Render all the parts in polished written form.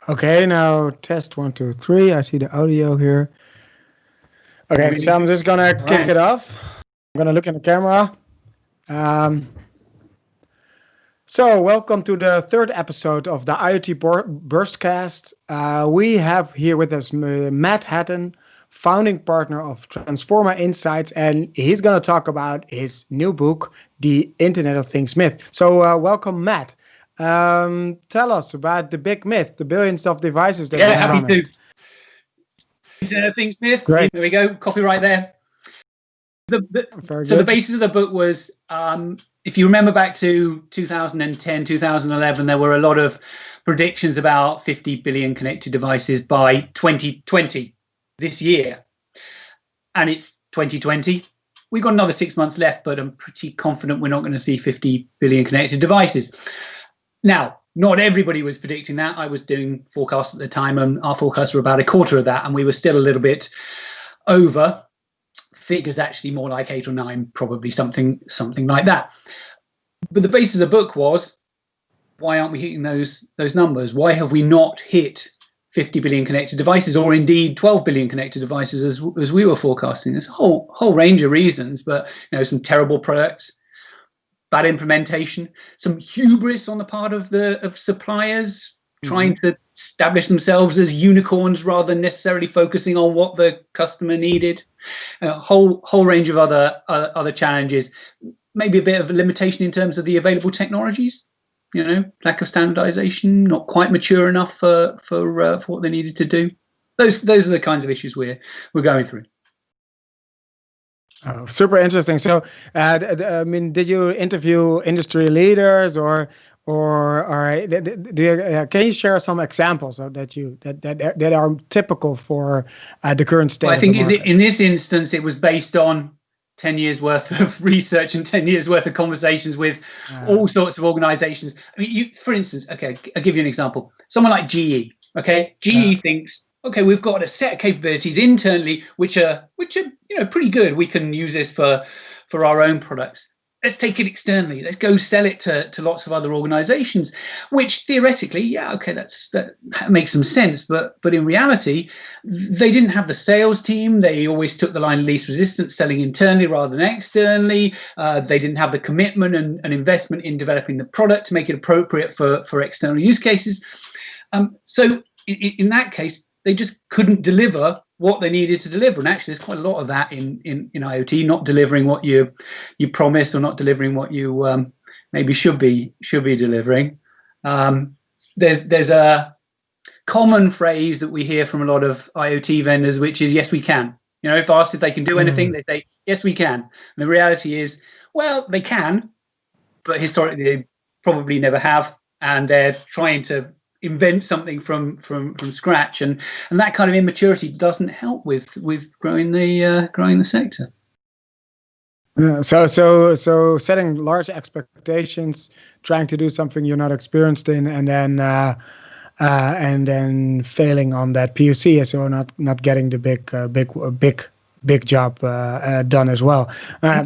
Okay, now test 1, 2, 3. I see the audio here. Okay, so I'm just gonna kick it off. I'm gonna look in the camera. Um, so welcome to the third episode of the IoT Burstcast. We have here with us Matt Hatton, founding partner of Transforma Insights, and he's gonna talk about his new book, The Internet of Things Myth. So welcome, Matt. Tell us about the big myth, the billions of devices that you promised. Internet of Things Myth. Great. There we go. Copyright there. The basis of the book was, if you remember back to 2010, 2011, there were a lot of predictions about 50 billion connected devices by 2020, this year. And it's 2020. We've got another 6 months left, but I'm pretty confident we're not going to see 50 billion connected devices. Now, not everybody was predicting that. I was doing forecasts at the time, and our forecasts were about a quarter of that, and we were still a little bit over. Figures actually more like 8 or 9, probably something like that. But the basis of the book was, why aren't we hitting those numbers? Why have we not hit 50 billion connected devices, or indeed 12 billion connected devices as we were forecasting? There's a whole range of reasons, but some terrible products, bad implementation, some hubris on the part of suppliers trying to establish themselves as unicorns rather than necessarily focusing on what the customer needed. A whole range of other challenges. Maybe a bit of a limitation in terms of the available technologies. Lack of standardization, not quite mature enough for what they needed to do. Those are the kinds of issues we're going through. Oh, super interesting. So, did you interview industry leaders, or can you share some examples of that are typical for the current state? Well, I think in this instance, it was based on 10 years worth of research and 10 years worth of conversations with all sorts of organizations. I mean, for instance, okay, I'll give you an example. Someone like GE. Okay, GE thinks, okay, we've got a set of capabilities internally which are pretty good. We can use this for our own products. Let's take it externally. Let's go sell it to lots of other organizations, which theoretically, that makes some sense. But in reality, they didn't have the sales team. They always took the line of least resistance, selling internally rather than externally. They didn't have the commitment and investment in developing the product to make it appropriate for external use cases. So in that case, they just couldn't deliver what they needed to deliver. And actually, there's quite a lot of that in IoT, not delivering what you promise, or not delivering what you maybe should be delivering. There's a common phrase that we hear from a lot of IoT vendors, which is, yes, we can. If asked if they can do anything, they say, yes, we can. And the reality is, well, they can, but historically they probably never have, and they're trying to invent something from scratch, and that kind of immaturity doesn't help with growing the sector. So setting large expectations, trying to do something you're not experienced in, and then failing on that POC, so not getting the big job done as well.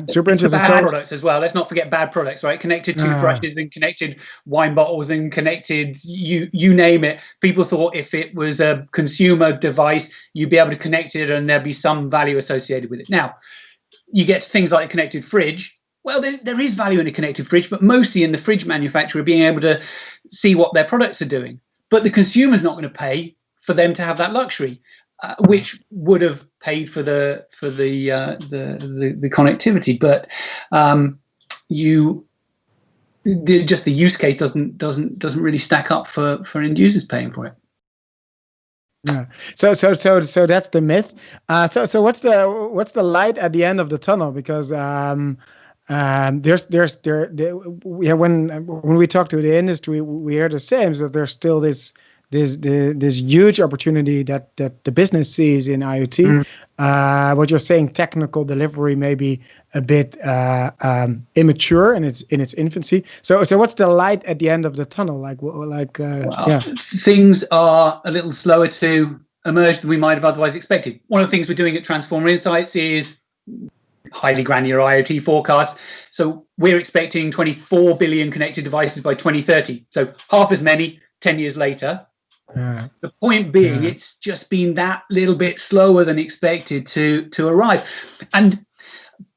Super interesting. Bad products as well. Let's not forget bad products, right? Connected toothbrushes and connected wine bottles and connected you name it. People thought if it was a consumer device, you'd be able to connect it and there'd be some value associated with it. Now, you get to things like a connected fridge. Well, there is value in a connected fridge, but mostly in the fridge manufacturer being able to see what their products are doing. But the consumer's not going to pay for them to have that luxury. Which would have paid for the connectivity, but just the use case doesn't really stack up for end users paying for it. Yeah. So that's the myth. So what's the light at the end of the tunnel? Because when we talk to the industry, we hear the same. So there's still this huge opportunity that the business sees in IoT. What you're saying, technical delivery may be a bit immature in its infancy. So what's the light at the end of the tunnel? Things are a little slower to emerge than we might have otherwise expected. One of the things we're doing at Transforma Insights is highly granular IoT forecast. So we're expecting 24 billion connected devices by 2030. So half as many 10 years later. The point being, it's just been that little bit slower than expected to arrive. And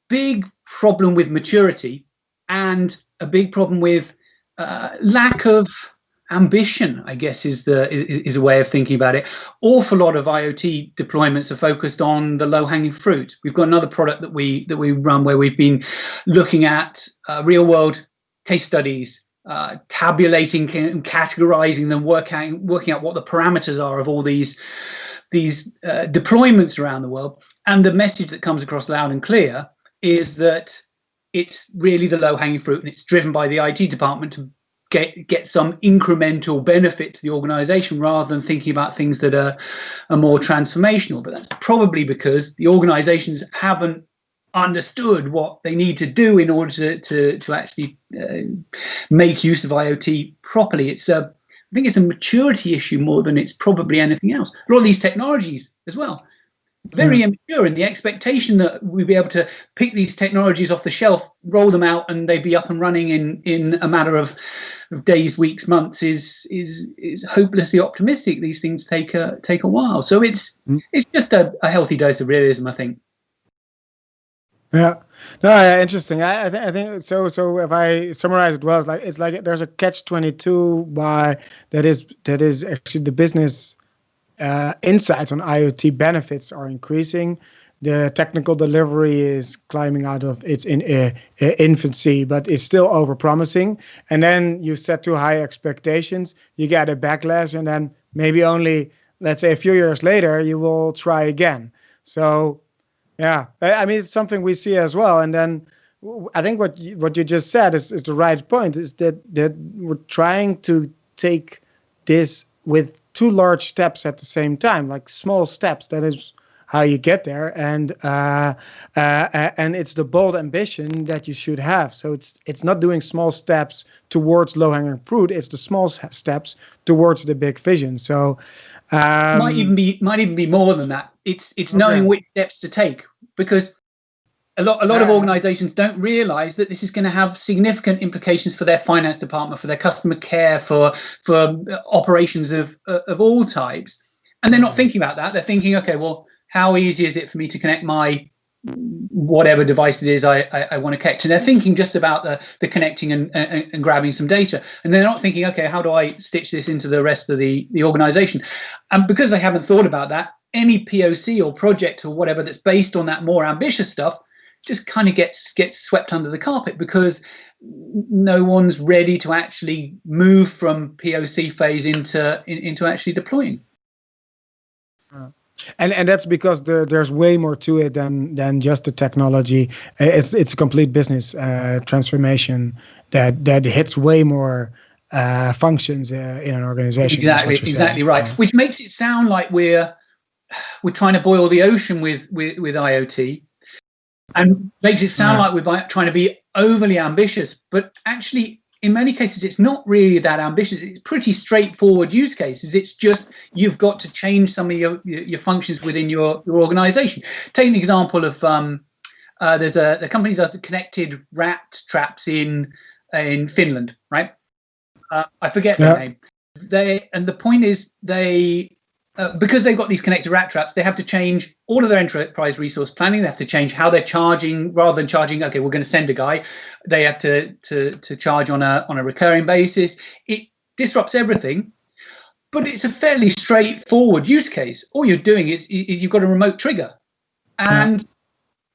big problem with maturity, and a big problem with lack of ambition, I guess, is a way of thinking about it. Awful lot of IoT deployments are focused on the low-hanging fruit. We've got another product that we run where we've been looking at real-world case studies, tabulating and categorizing them, working out what the parameters are of all these deployments around the world. And the message that comes across loud and clear is that it's really the low-hanging fruit, and it's driven by the IT department to get some incremental benefit to the organization, rather than thinking about things that are more transformational. But that's probably because the organizations haven't understood what they need to do in order to actually make use of IoT properly. I think it's a maturity issue more than it's probably anything else. A lot of these technologies as well, very immature, and the expectation that we'd be able to pick these technologies off the shelf, roll them out, and they'd be up and running in a matter of days, weeks, months is hopelessly optimistic. These things take a while. So it's just a healthy dose of realism, I think. Yeah, no, interesting. I think so. So if I summarize it well, it's like there's a catch-22 that is actually the business insights on IoT benefits are increasing. The technical delivery is climbing out of its infancy, but it's still overpromising. And then you set too high expectations, you get a backlash, and then maybe only, let's say, a few years later, you will try again. So, yeah, I mean, it's something we see as well. And then I think what you just said is the right point, is that we're trying to take this with two large steps at the same time, like small steps. That is how you get there, and it's the bold ambition that you should have. So it's not doing small steps towards low-hanging fruit. It's the small steps towards the big vision. So might even be more than that. It's knowing which steps to take, because a lot of organizations don't realize that this is going to have significant implications for their finance department, for their customer care, for operations of all types. And they're not thinking about that. They're thinking, okay, well, how easy is it for me to connect my whatever device it is I want to connect? And they're thinking just about the connecting and grabbing some data. And they're not thinking, okay, how do I stitch this into the rest of the organization? And because they haven't thought about that, any POC or project or whatever that's based on that more ambitious stuff just kind of gets swept under the carpet, because no one's ready to actually move from POC phase into actually deploying. And that's because there's way more to it than just the technology. It's a complete business transformation that hits way more functions in an organization. Exactly right. Which makes it sound like we're trying to boil the ocean with IoT, and makes it sound like we're trying to be overly ambitious. But actually, in many cases, it's not really that ambitious. It's pretty straightforward use cases. It's just you've got to change some of your functions within your organization. Take an example of there's the company does connected rat traps in Finland, right? I forget their name. The point is because they've got these connected rat traps, they have to change all of their enterprise resource planning. They have to change how they're charging. Rather than charging, okay, we're going to send a guy, they have to charge on a recurring basis. It disrupts everything, but it's a fairly straightforward use case. All you're doing is you've got a remote trigger, and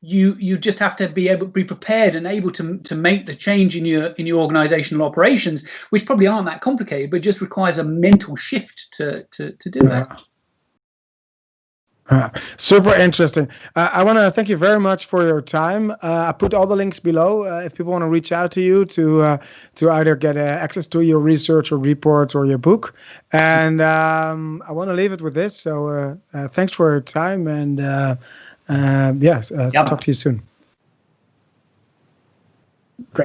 you just have to be prepared and able to make the change in your organizational operations, which probably aren't that complicated, but just requires a mental shift to do that. Super interesting. I want to thank you very much for your time. I put all the links below if people want to reach out to you to either get access to your research or reports or your book. And I want to leave it with this. So thanks for your time, and talk to you soon. Great.